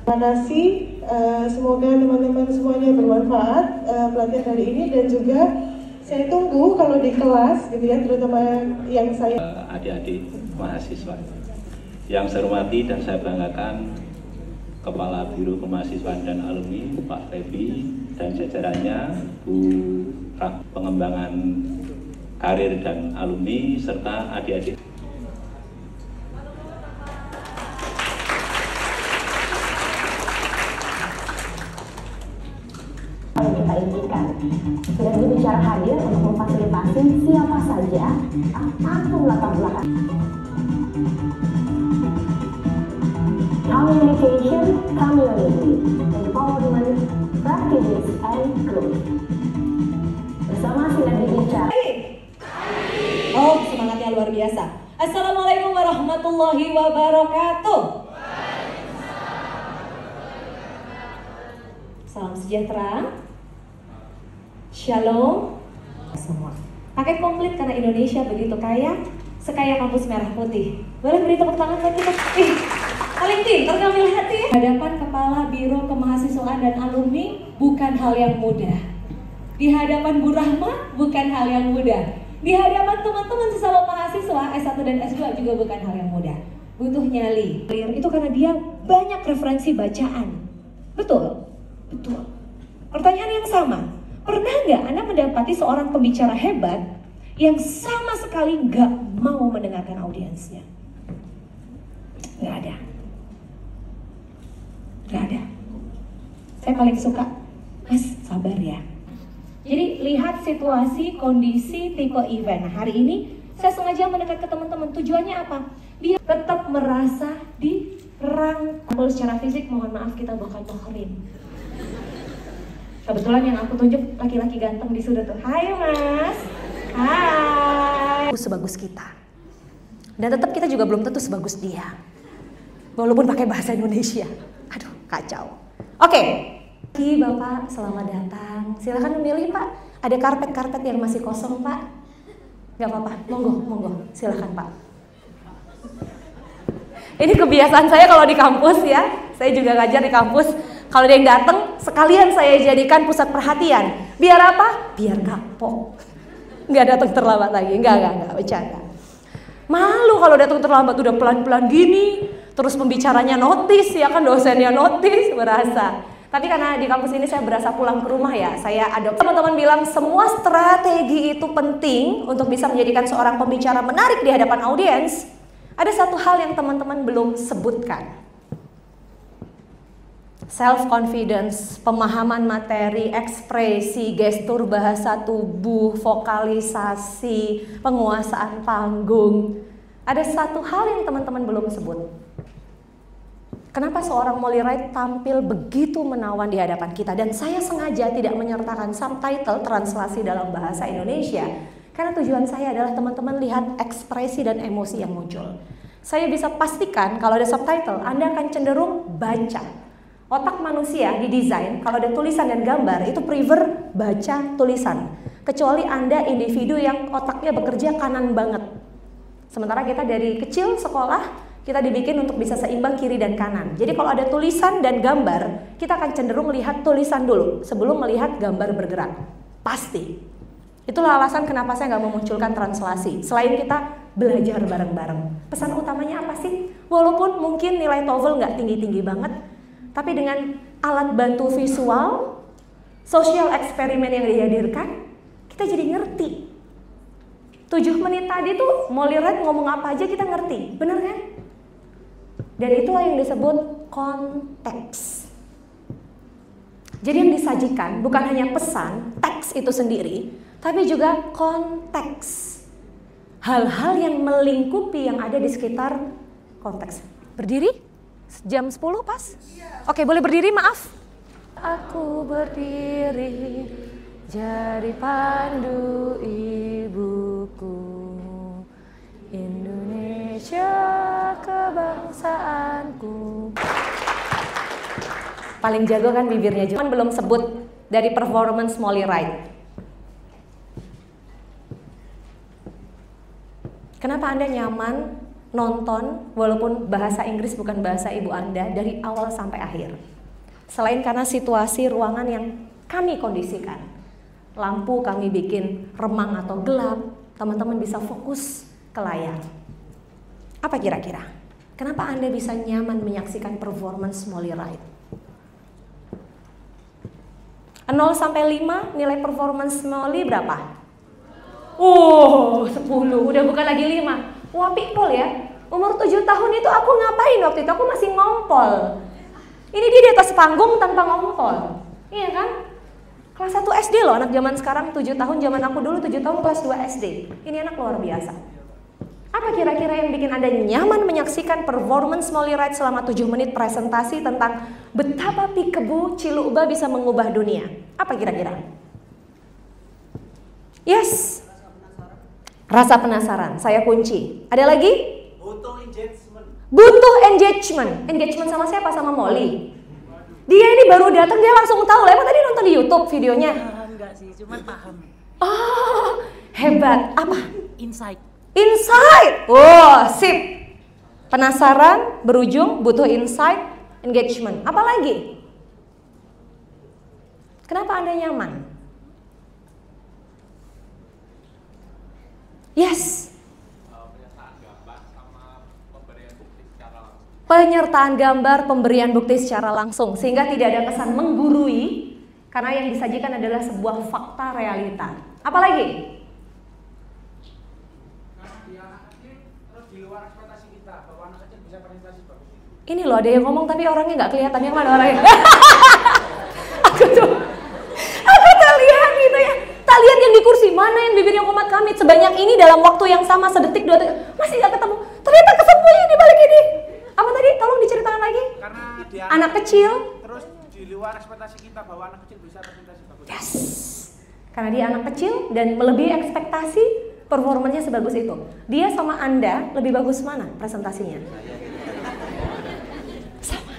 Terima kasih, semoga teman-teman semuanya bermanfaat pelatihan hari ini, dan juga saya tunggu kalau di kelas gitu ya, terutama yang saya adik-adik mahasiswa. Yang saya hormati dan saya banggakan Kepala Biro Kemahasiswaan dan Alumni Pak Febi dan jajarannya, Bu Pengembangan Karir dan Alumni, serta adik-adik. Kita inginkan sudah berbicara hadir untuk memfasilitasi siapa saja apapun latar belakang. Communication, community, empowerment, practices, and growth. Bersama Sinergi Bicara. Oh, semangatnya luar biasa. Assalamualaikum warahmatullahi wabarakatuh. Salam sejahtera. Shalom semua. Paket komplit karena Indonesia begitu kaya, sekaya kampus merah putih. Boleh beri tepuk tangan buat kita? Paling pintar ngambil hati ya. Hadapan Kepala Biro Kemahasiswaan dan Alumni bukan hal yang mudah. Di hadapan Bu Rahma bukan hal yang mudah. Di hadapan teman-teman sesama mahasiswa S1 dan S2 juga bukan hal yang mudah. Butuh nyali. Itu karena dia banyak referensi bacaan. Betul? Betul. Pertanyaan yang sama. Pernah nggak Anda mendapati seorang pembicara hebat yang sama sekali nggak mau mendengarkan audiensnya? Nggak ada. Nggak ada. Saya paling suka, Mas sabar ya. Jadi lihat situasi, kondisi, tipe event. Nah, hari ini saya sengaja mendekat ke teman-teman. Tujuannya apa? Biar tetap merasa dirangkul secara fisik. Mohon maaf, kita bakal mohrin. Kebetulan yang aku tunjuk laki-laki ganteng di sudut tuh. Hai Mas. Hai. Sebagus kita. Dan tetap kita juga belum tentu sebagus dia. Walaupun pakai bahasa Indonesia. Aduh, kacau. Oke. Bapak, selamat datang. Silakan memilih Pak. Ada karpet-karpet yang masih kosong Pak. Gak apa-apa, monggo. Silakan Pak. Ini kebiasaan saya kalau di kampus ya. Saya juga ngajar di kampus. Kalau ada yang datang, sekalian saya jadikan pusat perhatian. Biar apa? Biar kapok. Nggak datang terlambat lagi. Nggak, bercanda. Malu kalau datang terlambat, udah pelan-pelan gini. Terus pembicaranya notice, ya kan, dosennya notice, berasa. Tapi karena di kampus ini saya berasa pulang ke rumah ya. Saya adopsi. Teman-teman bilang semua strategi itu penting untuk bisa menjadikan seorang pembicara menarik di hadapan audiens. Ada satu hal yang teman-teman belum sebutkan. Self-confidence, pemahaman materi, ekspresi, gestur bahasa tubuh, vokalisasi, penguasaan panggung. Ada satu hal yang teman-teman belum sebut. Kenapa seorang Molly Wright tampil begitu menawan di hadapan kita? Dan saya sengaja tidak menyertakan subtitle translasi dalam bahasa Indonesia. Karena tujuan saya adalah teman-teman lihat ekspresi dan emosi yang muncul. Saya bisa pastikan kalau ada subtitle, Anda akan cenderung baca. Otak manusia didesain kalau ada tulisan dan gambar itu prefer baca tulisan. Kecuali Anda individu yang otaknya bekerja kanan banget. Sementara kita dari kecil sekolah, kita dibikin untuk bisa seimbang kiri dan kanan. Jadi kalau ada tulisan dan gambar, kita akan cenderung lihat tulisan dulu sebelum melihat gambar bergerak. Pasti. Itulah alasan kenapa saya nggak memunculkan translasi. Selain kita belajar bareng-bareng. Pesan utamanya apa sih? Walaupun mungkin nilai TOEFL nggak tinggi-tinggi banget, tapi dengan alat bantu visual, social eksperimen yang dihadirkan, kita jadi ngerti. 7 menit tadi tuh Molly Wright ngomong apa aja kita ngerti, bener kan? Dan itulah yang disebut konteks. Jadi yang disajikan bukan hanya pesan, teks itu sendiri, tapi juga konteks. Hal-hal yang melingkupi yang ada di sekitar konteks. Berdiri? Jam 10 pas? Oke, boleh berdiri, maaf. Aku berdiri jadi pandu ibuku, Indonesia kebangsaanku. Paling jago kan bibirnya, cuman belum sebut dari performance Molly Wright. Kenapa Anda nyaman nonton walaupun bahasa Inggris bukan bahasa ibu Anda dari awal sampai akhir. Selain karena situasi ruangan yang kami kondisikan, lampu kami bikin remang atau gelap, teman-teman bisa fokus ke layar. Apa kira-kira? Kenapa Anda bisa nyaman menyaksikan performance Molly Wright? 0 sampai 5 nilai performance Molly berapa? 10, udah bukan lagi 5. Wah people ya, umur 7 tahun itu aku ngapain waktu itu? Aku masih ngompol. Ini dia di atas panggung tanpa ngompol. Iya kan? Kelas 1 SD loh anak zaman sekarang, 7 tahun, zaman aku dulu 7 tahun kelas 2 SD. Ini anak luar biasa. Apa kira-kira yang bikin Anda nyaman menyaksikan performance Molly Wright selama 7 menit presentasi tentang betapa Peekaboo Ciluba bisa mengubah dunia? Apa kira-kira? Yes. Rasa penasaran, saya kunci. Ada lagi? Butuh engagement. Butuh engagement. Engagement sama siapa? Sama Molly. Dia ini baru datang, dia langsung tahu. Emang tadi nonton di YouTube videonya? Enggak sih, cuma paham. Oh, hebat. Apa? Insight. Insight. Oh, sip. Penasaran, berujung, butuh insight, engagement. Apa lagi? Kenapa Anda nyaman? Yes. Penyertaan gambar, pemberian bukti secara langsung, sehingga tidak ada kesan menggurui, karena yang disajikan adalah sebuah fakta realita. Apalagi? Ini loh ada yang ngomong tapi orangnya nggak kelihatan, yang mana orangnya? Aku tak lihat gitu ya. Tak lihat yang di kursi, mana yang bibirnya komat kamit sebanyak ini dalam waktu yang sama, sedetik 2 detik, masih nggak ketemu. Ternyata kesembunyi di balik ini. Apa tadi? Tolong diceritakan lagi. Karena anak kecil. Terus di luar ekspektasi kita bahwa anak kecil bisa presentasi bagus. Yes. Karena dia anak kecil dan melebihi ekspektasi, performanya sebagus itu. Dia sama Anda lebih bagus mana presentasinya? Sama.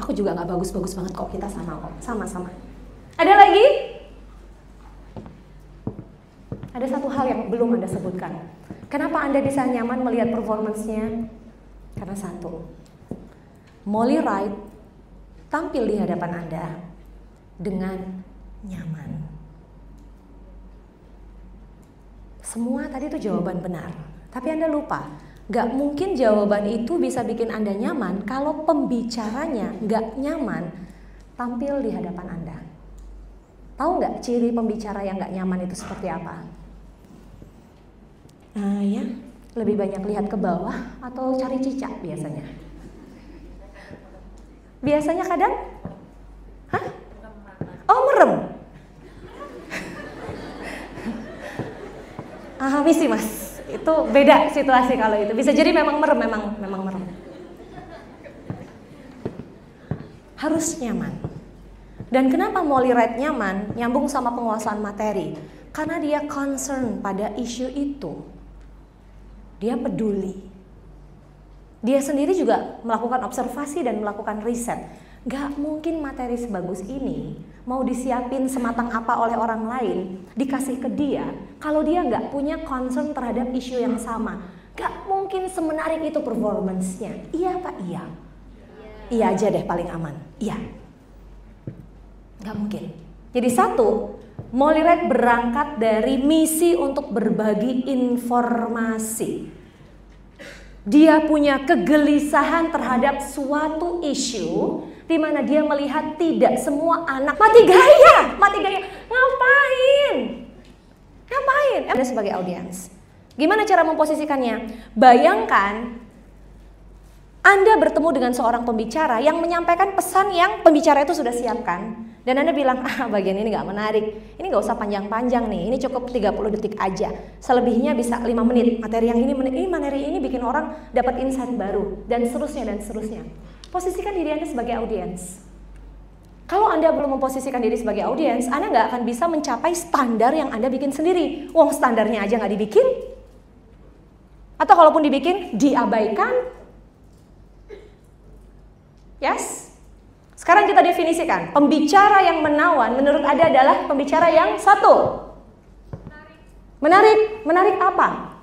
Aku juga nggak bagus-bagus banget kok, kita sama kok. Sama-sama. Ada lagi? Ada satu hal yang belum Anda sebutkan. Kenapa Anda bisa nyaman melihat performance-nya? Karena satu, Molly Wright tampil di hadapan Anda dengan nyaman. Semua tadi itu jawaban benar, tapi Anda lupa. Gak mungkin jawaban itu bisa bikin Anda nyaman kalau pembicaranya gak nyaman tampil di hadapan Anda. Tahu nggak ciri pembicara yang nggak nyaman itu seperti apa? Ya, lebih banyak lihat ke bawah atau cari cicak biasanya. Biasanya kadang, oh merem. Misi mas, itu beda situasi kalau itu. Bisa jadi memang merem, memang merem. Harus nyaman. Dan kenapa Molly Wright nyaman? Nyambung sama penguasaan materi. Karena dia concern pada isu itu. Dia peduli. Dia sendiri juga melakukan observasi dan melakukan riset. Gak mungkin materi sebagus ini mau disiapin sematang apa oleh orang lain, dikasih ke dia, kalau dia gak punya concern terhadap isu yang sama. Gak mungkin semenarik itu performance-nya. Iya Pak, iya. Iya aja deh paling aman. Iya. Gak mungkin. Jadi satu, Molly Wright berangkat dari misi untuk berbagi informasi. Dia punya kegelisahan terhadap suatu isu di mana dia melihat tidak semua anak mati gaya. Ngapain? Anda sebagai audiens, gimana cara memposisikannya? Bayangkan Anda bertemu dengan seorang pembicara yang menyampaikan pesan yang pembicara itu sudah siapkan. Dan Anda bilang, bagian ini gak menarik, ini gak usah panjang-panjang nih, ini cukup 30 detik aja. Selebihnya bisa 5 menit, materi yang materi ini bikin orang dapat insight baru, dan seterusnya. Posisikan diri Anda sebagai audiens. Kalau Anda belum memposisikan diri sebagai audiens, Anda gak akan bisa mencapai standar yang Anda bikin sendiri. Wong standarnya aja gak dibikin. Atau kalaupun dibikin, diabaikan. Yes? Sekarang kita definisikan, pembicara yang menawan menurut Anda adalah pembicara yang satu. Menarik apa?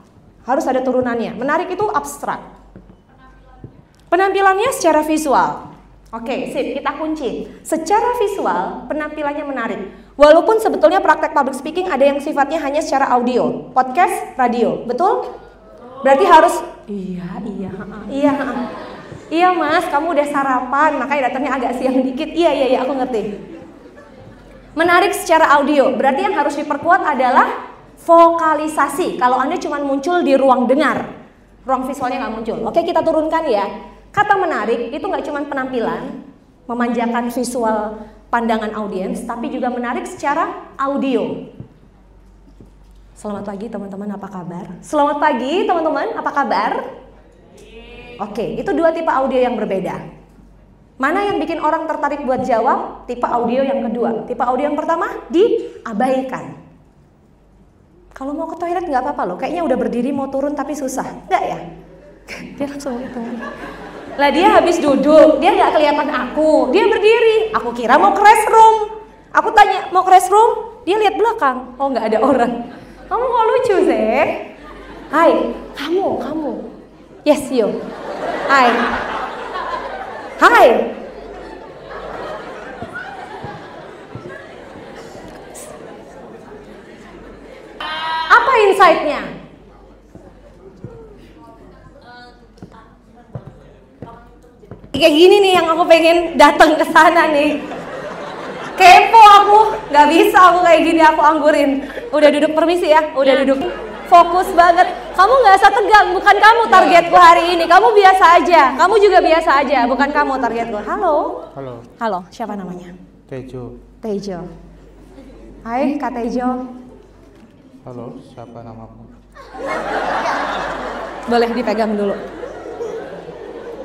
Harus ada turunannya. Menarik itu abstrak. Penampilannya secara visual. Oke, sip, kita kunci. Secara visual, penampilannya menarik. Walaupun sebetulnya praktek public speaking ada yang sifatnya hanya secara audio, podcast, radio, betul? Berarti harus, iya mas, kamu udah sarapan, makanya datangnya agak siang dikit. Iya, aku ngerti. Menarik secara audio, berarti yang harus diperkuat adalah vokalisasi. Kalau Anda cuma muncul di ruang dengar, ruang visualnya nggak muncul. Oke, kita turunkan ya. Kata menarik itu nggak cuma penampilan, memanjakan visual pandangan audiens, tapi juga menarik secara audio. Selamat pagi teman-teman, apa kabar? Selamat pagi teman-teman, apa kabar? Oke, itu dua tipe audio yang berbeda. Mana yang bikin orang tertarik buat jawab? Tipe audio yang kedua. Tipe audio yang pertama diabaikan. Kalau mau ke toilet nggak apa-apa loh, kayaknya udah berdiri mau turun tapi susah, nggak ya? Dia langsung gitu. Lah dia habis duduk, dia nggak kelihatan aku, dia berdiri. Aku kira mau ke restroom. Aku tanya mau ke restroom, dia lihat belakang. Oh nggak ada orang. Kamu kok lucu sih? Hai, kamu. Yes you. Hai. Apa insight-nya? Kayak gini nih yang aku pengen datang ke sana nih. Kepo aku, nggak bisa aku kayak gini, aku anggurin. Udah duduk, permisi ya, udah duduk. Fokus banget. Kamu nggak usah tegang, bukan kamu targetku hari ini. Kamu biasa aja, kamu juga biasa aja, bukan kamu targetku. Halo. Halo, siapa namanya? Tejo. Hai Kak Tejo. Halo, siapa namamu? Boleh dipegang dulu.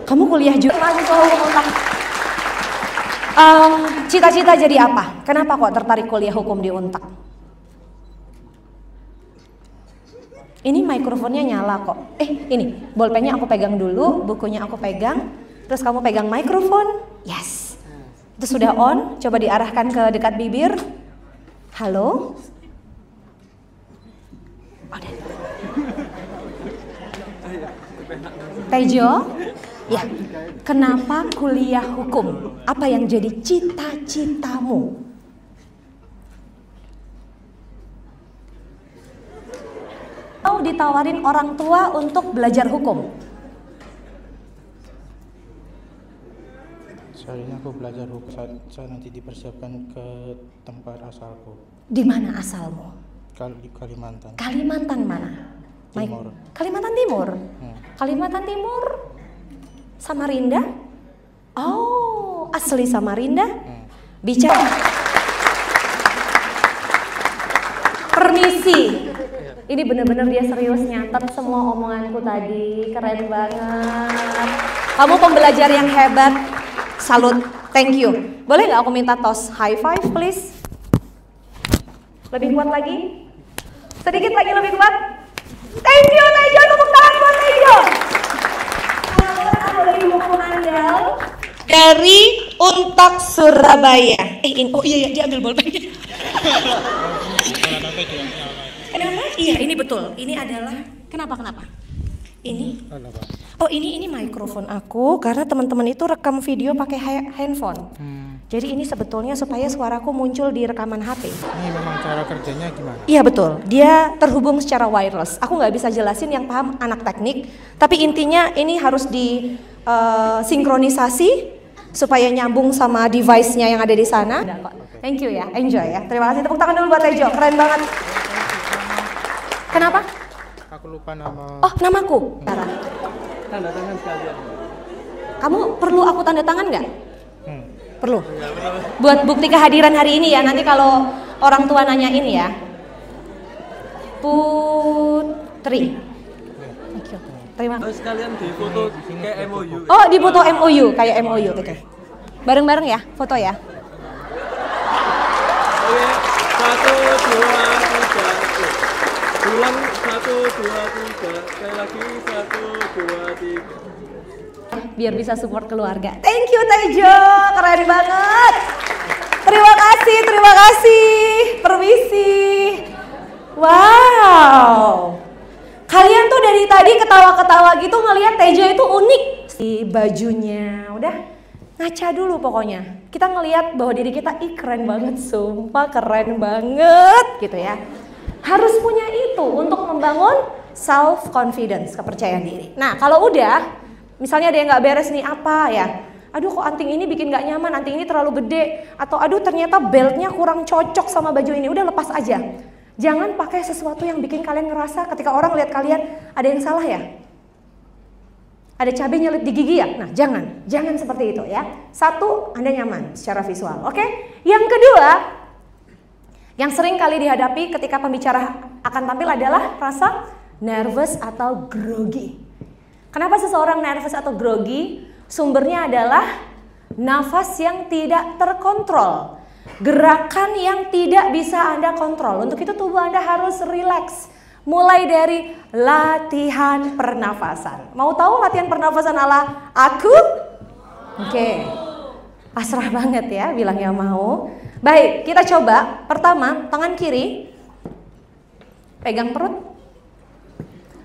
Kamu kuliah juga mahasiswa hukum Untak. Cita-cita jadi apa? Kenapa kok tertarik kuliah hukum di Untak? Ini mikrofonnya nyala kok. Ini bolpennya aku pegang dulu, bukunya aku pegang, terus kamu pegang mikrofon. Yes. Itu sudah on. Coba diarahkan ke dekat bibir. Halo. Tejo. Ya, kenapa kuliah hukum? Apa yang jadi cita-citamu? Kau ditawarin orang tua untuk belajar hukum? Soalnya aku belajar hukum saya nanti dipersiapkan ke tempat asalku. Di mana asalmu? Di Kalimantan. Kalimantan mana? Timur. Kalimantan Timur. Kalimantan Timur. Samarinda? Oh, asli Samarinda? Bicara. Permisi. Ini bener-bener dia serius nyatet semua omonganku tadi. Keren banget. Kamu pembelajar yang hebat. Salut. Thank you. Boleh nggak aku minta tos? High five please. Lebih kuat lagi. Sedikit lagi lebih kuat. Thank you Tejo. Tepuk tangan buat Tejo. Dari buku andal dari Untak Surabaya. Oh iya diambil bolpennya. Kenapa? Iya ini betul. Ini adalah kenapa? Ini? Oh ini mikrofon aku karena teman-teman itu rekam video pakai handphone. Jadi ini sebetulnya supaya suaraku muncul di rekaman HP. Ini memang cara kerjanya gimana? Iya betul, dia terhubung secara wireless. Aku nggak bisa jelasin, yang paham anak teknik. Tapi intinya ini harus disinkronisasi supaya nyambung sama device-nya yang ada di sana. Thank you ya, enjoy ya. Terima kasih, tepuk tangan dulu buat Tejo, keren banget. Kenapa? Aku lupa nama. Oh namaku. Tanda tangan sekalian. Kamu perlu aku tanda tangan nggak? Perlu. Buat bukti kehadiran hari ini ya. Nanti kalau orang tua nanyain ya. Putri. Terima kasih. Sekalian di foto kayak MOU. Oh, di foto MOU, kayak MOU. Oke. Bareng-bareng ya, foto ya. Oke, 1, 2, 3. Ulang 1, 2, 3. Sekali lagi 1, 2, 3. Biar bisa support keluarga. Thank you Tejo, keren banget. Terima kasih. Permisi. Wow. Kalian tuh dari tadi ketawa-ketawa gitu ngelihat Teja itu unik. Si bajunya, udah ngaca dulu pokoknya. Kita ngelihat bahwa diri kita, ih keren banget, sumpah keren banget gitu ya. Harus punya itu untuk membangun self confidence, kepercayaan diri. Nah kalau udah, misalnya ada yang nggak beres nih apa ya, aduh kok anting ini bikin nggak nyaman, anting ini terlalu gede, atau aduh ternyata beltnya kurang cocok sama baju ini, udah lepas aja. Jangan pakai sesuatu yang bikin kalian ngerasa ketika orang lihat kalian ada yang salah ya, ada cabai nyelip di gigi ya. Nah jangan seperti itu ya. Satu, Anda nyaman secara visual, oke? Yang kedua, yang sering kali dihadapi ketika pembicara akan tampil adalah rasa nervous atau grogi. Kenapa seseorang nervous atau grogi? Sumbernya adalah nafas yang tidak terkontrol, gerakan yang tidak bisa Anda kontrol. Untuk itu tubuh Anda harus rileks. Mulai dari latihan pernafasan. Mau tahu latihan pernafasan ala aku? Oke. Pasrah banget ya bilangnya mau. Baik, kita coba. Pertama, tangan kiri pegang perut,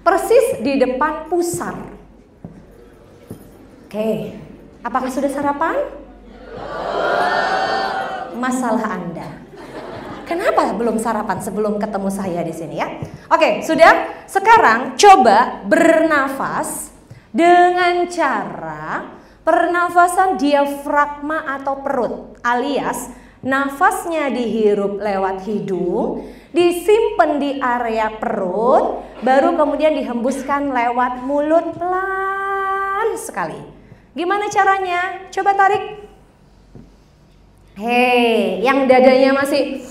persis di depan pusar. Oke, apakah sudah sarapan? Masalah Anda. Kenapa belum sarapan sebelum ketemu saya di sini ya? Oke, sudah. Sekarang coba bernafas dengan cara pernafasan diafragma atau perut, alias nafasnya dihirup lewat hidung, disimpan di area perut, baru kemudian dihembuskan lewat mulut pelan sekali. Gimana caranya? Coba tarik. Hei, yang dadanya masih,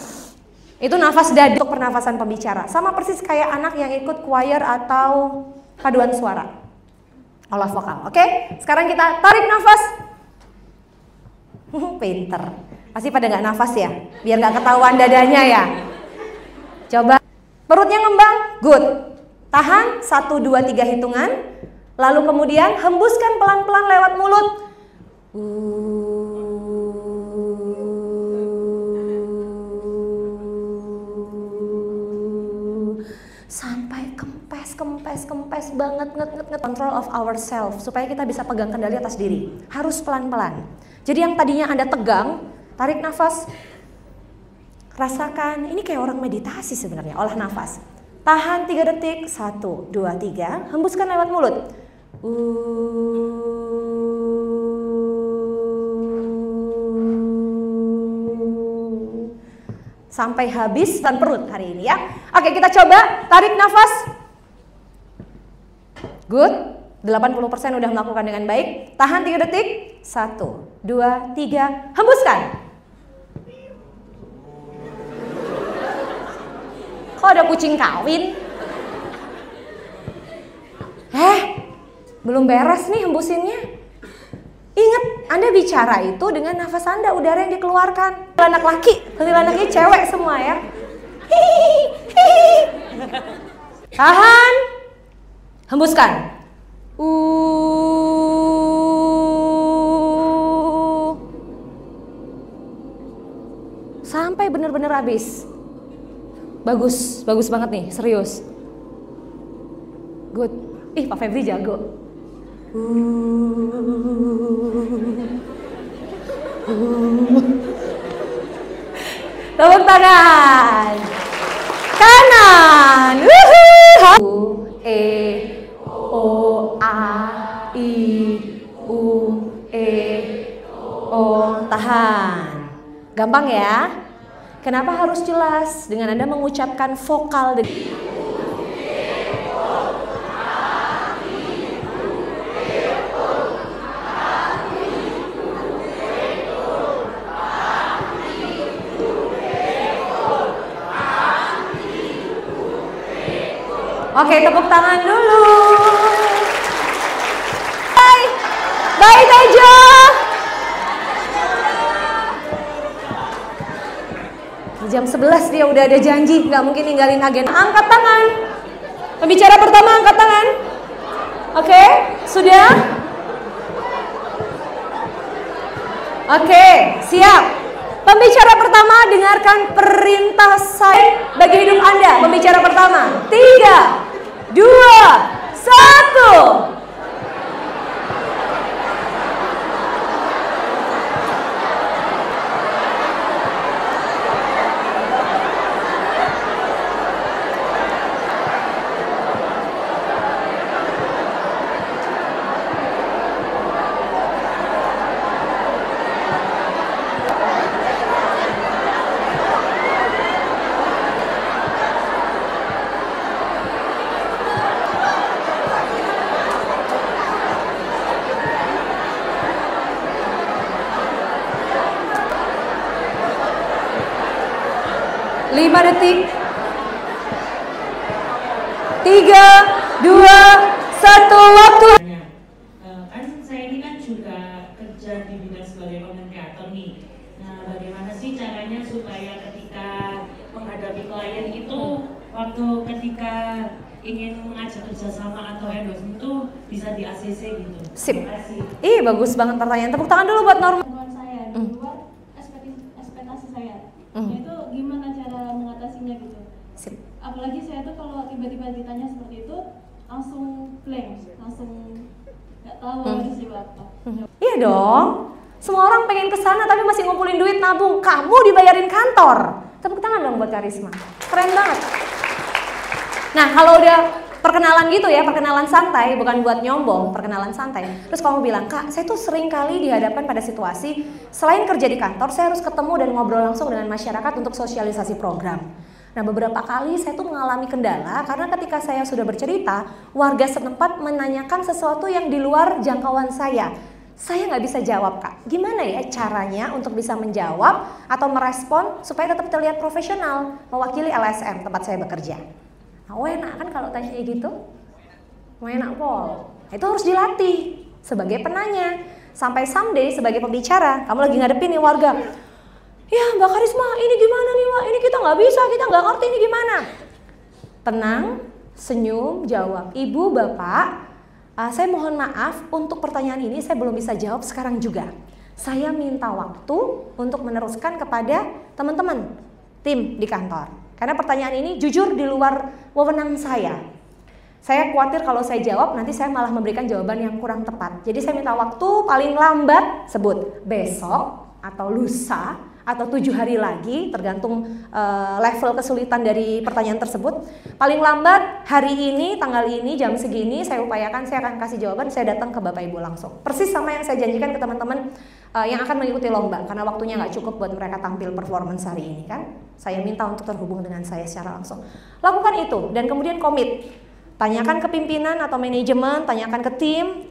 itu nafas dada untuk pernafasan pembicara. Sama persis kayak anak yang ikut choir atau paduan suara, olah vokal. Oke, sekarang kita tarik nafas. Pinter. Pasti pada nggak nafas ya, biar nggak ketahuan dadanya ya. Coba perutnya ngembang, good. Tahan 1, 2, 3 hitungan. Lalu kemudian hembuskan pelan-pelan lewat mulut. Sampai kempes banget, nget. Control of ourselves, supaya kita bisa pegang kendali atas diri. Harus pelan-pelan. Jadi yang tadinya Anda tegang, tarik nafas. Rasakan, ini kayak orang meditasi sebenarnya, olah nafas. Tahan 3 detik, 1, 2, 3, hembuskan lewat mulut. Sampai habis dan perut hari ini ya. Oke, kita coba tarik nafas. Good. 80% udah melakukan dengan baik. Tahan 3 detik. 1, 2, 3, hembuskan. Kok ada kucing kawin? Belum beres nih hembusinnya. Ingat, Anda bicara itu dengan nafas Anda, udara yang dikeluarkan. Anak laki, anaknya cewek semua ya. Tahan. Hembuskan. Sampai benar-benar habis. Bagus banget nih, serius. Good. Ih, Pak Febri jago. Tepuk tangan. Kanan. O A I U E O. Tahan. Gampang ya? Kenapa harus jelas? Dengan Anda mengucapkan vokal Oke, tepuk tangan dulu. Bye Teja. Jam 11 dia udah ada janji, nggak mungkin ninggalin agenda. Angkat tangan. Pembicara pertama angkat tangan. Oke, sudah? Oke, siap. Pembicara pertama, dengarkan perintah saya bagi hidup Anda. Pembicara pertama, 3, 2, 1. Lima detik. 3, 2, 1, waktu. Kan saya ini kan juga kerja di bidang sebagai content creator nih. Nah, bagaimana sih caranya supaya ketika menghadapi klien itu waktu ketika ingin mengajak kerjasama atau endorsement itu bisa di ACC gitu. Sip. Ih, bagus banget pertanyaan. Tepuk tangan dulu buat Norma. Saya di luar ekspektasi saya. Itu gimana cara mengatasinya gitu. Sip. Apalagi saya tuh kalau tiba-tiba ditanya seperti itu langsung blank, langsung nggak tahu harus jawab apa. Iya dong. Semua orang pengen kesana tapi masih ngumpulin duit nabung. Kamu dibayarin kantor. Tepuk tangan dong buat Karisma. Keren banget. Nah, kalau udah perkenalan gitu ya, perkenalan santai, bukan buat nyombong, perkenalan santai. Terus kamu bilang, Kak, saya tuh sering kali dihadapkan pada situasi, selain kerja di kantor, saya harus ketemu dan ngobrol langsung dengan masyarakat untuk sosialisasi program. Nah, beberapa kali saya tuh mengalami kendala, karena ketika saya sudah bercerita, warga setempat menanyakan sesuatu yang di luar jangkauan saya. Saya nggak bisa jawab, Kak. Gimana ya caranya untuk bisa menjawab atau merespon supaya tetap terlihat profesional, mewakili LSM, tempat saya bekerja. Nah, enak kan kalau tanya kayak gitu? Enak pol. Itu harus dilatih sebagai penanya. Sampai someday sebagai pembicara, kamu lagi ngadepin nih warga. Ya Mbak Karisma, ini gimana nih Mbak? Ini kita nggak bisa, kita nggak ngerti ini gimana. Tenang, senyum, jawab. Ibu, Bapak, saya mohon maaf untuk pertanyaan ini saya belum bisa jawab sekarang juga. Saya minta waktu untuk meneruskan kepada teman-teman tim di kantor. Karena pertanyaan ini jujur di luar wewenang saya. Saya khawatir kalau saya jawab nanti saya malah memberikan jawaban yang kurang tepat. Jadi saya minta waktu paling lambat sebut besok atau lusa atau 7 hari lagi tergantung level kesulitan dari pertanyaan tersebut. Paling lambat hari ini, tanggal ini, jam segini saya upayakan saya akan kasih jawaban, saya datang ke Bapak Ibu langsung. Persis sama yang saya janjikan ke teman-teman yang akan mengikuti lomba karena waktunya nggak cukup buat mereka tampil performance hari ini kan. Saya minta untuk terhubung dengan saya secara langsung. Lakukan itu dan kemudian komit. Tanyakan ke pimpinan atau manajemen, tanyakan ke tim.